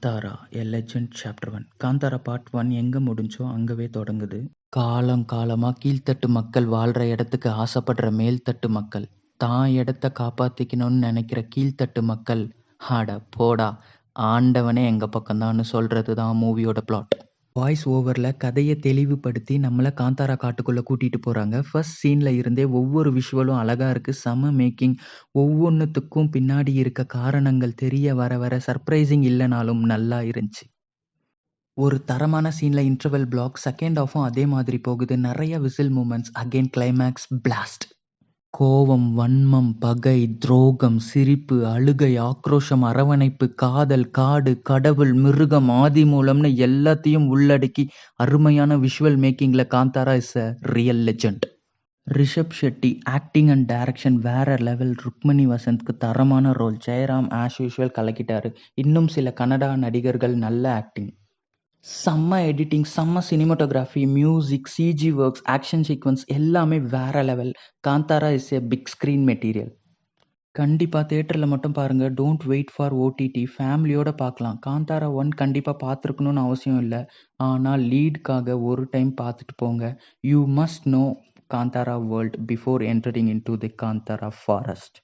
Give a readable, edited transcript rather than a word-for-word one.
காந்தாரா எ legend chapter 1 Kantara part 1 எங்க முடிஞ்சோ அங்கவே தொடங்குது. காலம் காலமா கீழ்த்தட்டு மக்கள் வாழ்ற இடத்துக்கு ஆசைப்படுற மேல்தட்டு மக்கள், தான் இடத்த காப்பாத்திக்கணும்னு நினைக்கிற கீழ்த்தட்டு மக்கள், அட போடா ஆண்டவனே எங்க பக்கம்தான்னு சொல்றது தான் மூவியோட பிளாட். வாய்ஸ் ஓவர்ல கதையை தெளிவுபடுத்தி நம்மள காந்தாரா காட்டுக்குள்ள கூட்டிட்டு போறாங்க. ஃபர்ஸ்ட் சீன்ல இருந்தே ஒவ்வொரு விஷுவலும் அழகா இருக்கு. செம மேக்கிங். ஒவ்வொன்றுத்துக்கும் பின்னாடி இருக்க காரணங்கள் தெரிய வர வர சர்ப்ரைசிங் இல்லைனாலும் நல்லா இருந்துச்சு. ஒரு தரமான சீன்ல இன்டர்வெல் பிளாக், செகண்ட் ஹாஃபும் அதே மாதிரி போகுது. நிறைய whistle moments, again climax blast. கோவம், வன்மம், பகை, துரோகம், சிரிப்பு, அழுகை, ஆக்ரோஷம், அரவணைப்பு, காதல், காடு, கடவுள், மிருகம், ஆதிமூலம்னு எல்லாத்தையும் உள்ளடக்கி அருமையான விஷுவல் மேக்கிங்ல Kantara is a real legend. Rishab Shetty acting and direction வேற லெவல். ருக்மணி வசந்த்க்கு தரமான ரோல். ஜெயராம் ஆஸ் யூஷுவல் கலக்கிட்டாரு. இன்னும் சில கன்னடா நடிகர்கள் நல்ல ஆக்டிங். செம்ம எடிட்டிங், செம்ம cinematography, music, CG works, action sequence எல்லாமே வேற லெவல். Kantara is a big screen material. கண்டிப்பா தியேட்டர்ல மட்டும் பாருங்க. Don't wait for OTT. ஃபேமிலியோட பார்க்கலாம். காந்தாரா 1 கண்டிப்பா பார்த்துருக்கணும்னு அவசியம் இல்லை. ஆனால் லீடுக்காக ஒரு டைம் பார்த்துட்டு போங்க. You must know Kantara world before entering in to the Kantara forest.